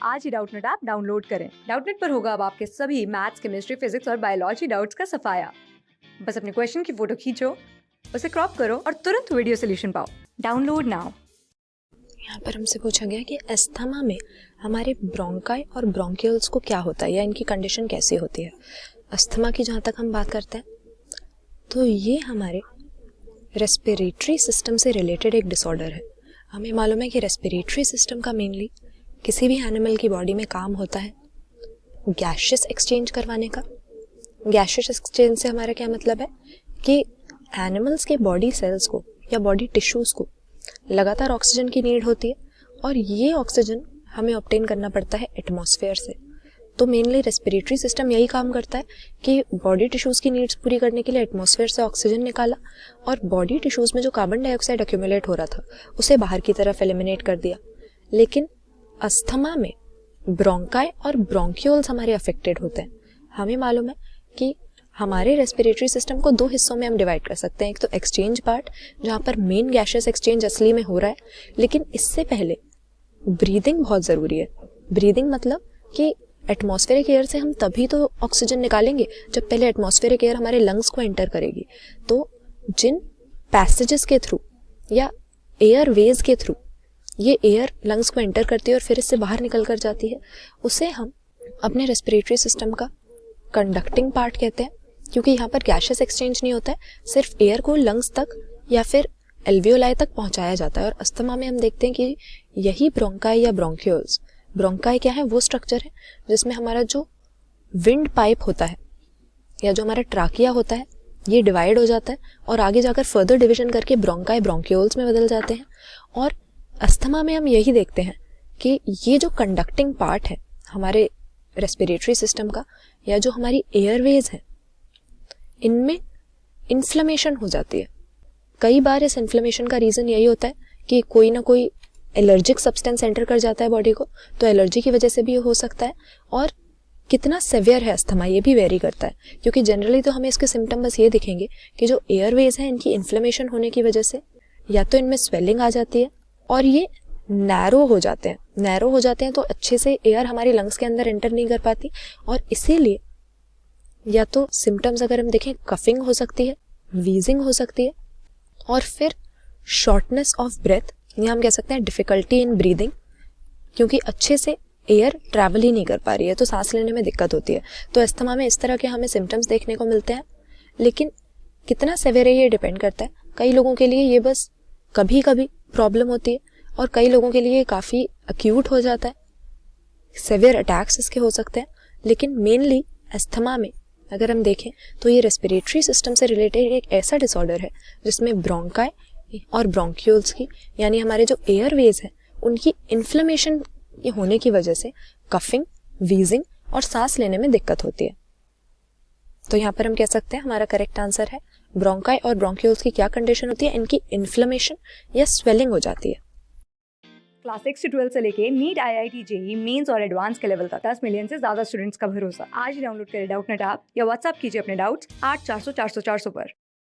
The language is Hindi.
आज ही डाउटनेट ऐप डाउनलोड करें। डाउटनेट पर होगा अब आपके सभी मैथ्स, केमिस्ट्री, फिजिक्स और बायोलॉजी डाउट्स का सफाया। बस अपने क्वेश्चन की फोटो खींचो, उसे क्रॉप करो और तुरंत वीडियो सोल्यूशन पाओ। Download now. यहाँ पर हमसे पूछा गया कि अस्थमा में हमारे ब्रोंकाई और ब्रोंकियल्स को क्या होता है या इनकी कंडीशन कैसी होती है। अस्थमा की जहाँ तक हम बात करते हैं तो ये हमारे रेस्पिरेटरी सिस्टम से रिलेटेड एक डिसऑर्डर है। हमें मालूम है कि रेस्पिरेटरी सिस्टम का मेनली किसी भी एनिमल की बॉडी में काम होता है गैशियस एक्सचेंज करवाने का। गैशियस एक्सचेंज से हमारा क्या मतलब है कि एनिमल्स के बॉडी सेल्स को या बॉडी टिश्यूज़ को लगातार ऑक्सीजन की नीड होती है और ये ऑक्सीजन हमें ऑब्टेन करना पड़ता है एटमॉस्फेयर से। तो मेनली रेस्पिरेटरी सिस्टम यही काम करता है कि बॉडी टिश्यूज़ की नीड्स पूरी करने के लिए एटमॉस्फेयर से ऑक्सीजन निकाला और बॉडी टिश्यूज़ में जो कार्बन डाइऑक्साइड एक्यूमुलेट हो रहा था उसे बाहर की तरफ एलिमिनेट कर दिया। लेकिन अस्थमा में ब्रोंकाई और ब्रोंक्यूल्स हमारे अफेक्टेड होते हैं। हमें मालूम है कि हमारे रेस्पिरेटरी सिस्टम को दो हिस्सों में हम डिवाइड कर सकते हैं। एक तो एक्सचेंज पार्ट जहाँ पर मेन गैशियस एक्सचेंज असली में हो रहा है, लेकिन इससे पहले ब्रीदिंग बहुत ज़रूरी है। ब्रीदिंग मतलब कि एटमॉस्फेरिक एयर से हम तभी तो ऑक्सीजन निकालेंगे जब पहले एटमॉस्फेरिक एयर हमारे लंग्स को एंटर करेगी। तो जिन पैसेजेस के थ्रू या एयर वेज के थ्रू ये एयर लंग्स को एंटर करती है और फिर इससे बाहर निकल कर जाती है, उसे हम अपने रेस्पिरेटरी सिस्टम का कंडक्टिंग पार्ट कहते हैं, क्योंकि यहाँ पर गैशियस एक्सचेंज नहीं होता है, सिर्फ एयर को लंग्स तक या फिर एल्वियोलाई तक पहुंचाया जाता है। और अस्थमा में हम देखते हैं कि यही ब्रोंकाई या ब्रोंक्यूल्स, ब्रोंकाई क्या है, वो स्ट्रक्चर है जिसमें हमारा जो विंड पाइप होता है या जो हमारा ट्राकिया होता है ये डिवाइड हो जाता है और आगे जाकर फर्दर डिवीजन करके ब्रोंकाई ब्रोंक्यूल्स में बदल जाते हैं। और अस्थमा में हम यही देखते हैं कि ये जो कंडक्टिंग पार्ट है हमारे रेस्पिरेटरी सिस्टम का या जो हमारी एयरवेज है, इनमें इन्फ्लेमेशन हो जाती है। कई बार इस इन्फ्लेमेशन का रीज़न यही होता है कि कोई ना कोई एलर्जिक सब्सटेंस एंटर कर जाता है बॉडी को, तो एलर्जी की वजह से भी हो सकता है। और कितना सेवियर है अस्थमा ये भी वेरी करता है, क्योंकि जनरली तो हमें इसके सिम्टम बस ये दिखेंगे कि जो एयरवेज है इनकी इन्फ्लेमेशन होने की वजह से या तो इनमें स्वेलिंग आ जाती है और ये नैरो हो जाते हैं। नैरो हो जाते हैं तो अच्छे से एयर हमारी लंग्स के अंदर एंटर नहीं कर पाती और इसीलिए या तो सिम्टम्स अगर हम देखें कफिंग हो सकती है, वीजिंग हो सकती है और फिर शॉर्टनेस ऑफ ब्रेथ या हम कह सकते हैं डिफिकल्टी इन ब्रीदिंग, क्योंकि अच्छे से एयर ट्रैवल ही नहीं कर पा रही है तो सांस लेने में दिक्कत होती है। तो अस्थमा में इस तरह के हमें सिम्टम्स देखने को मिलते हैं, लेकिन कितना सेवियर है ये डिपेंड करता है। कई लोगों के लिए ये बस कभी कभी प्रॉब्लम होती है और कई लोगों के लिए काफ़ी अक्यूट हो जाता है, सेवियर अटैक्स इसके हो सकते हैं। लेकिन मेनली अस्थमा में अगर हम देखें तो ये रेस्पिरेटरी सिस्टम से रिलेटेड एक ऐसा डिसऑर्डर है जिसमें ब्रोंकाई और ब्रोंक्यूल्स की यानी हमारे जो एयरवेज है उनकी इन्फ्लेमेशन होने की वजह से कफिंग, वीजिंग और सांस लेने में दिक्कत होती है। तो यहाँ पर हम कह सकते हैं हमारा करेक्ट आंसर है ब्रोंकाई और ब्रोंक्यूल्स की क्या कंडीशन होती है, इनकी इन्फ्लेमेशन या स्वेलिंग हो जाती है। क्लास 6 से 12 से लेके नीट, IIT, JEE मेंस और एडवांस के लेवल तक 10 मिलियन से ज्यादा स्टूडेंट्स का भरोसा। आज ही डाउनलोड करें डाउटनेट ऐप या व्हाट्सएप कीजिए अपने डाउट्स 8400 400 400 पर।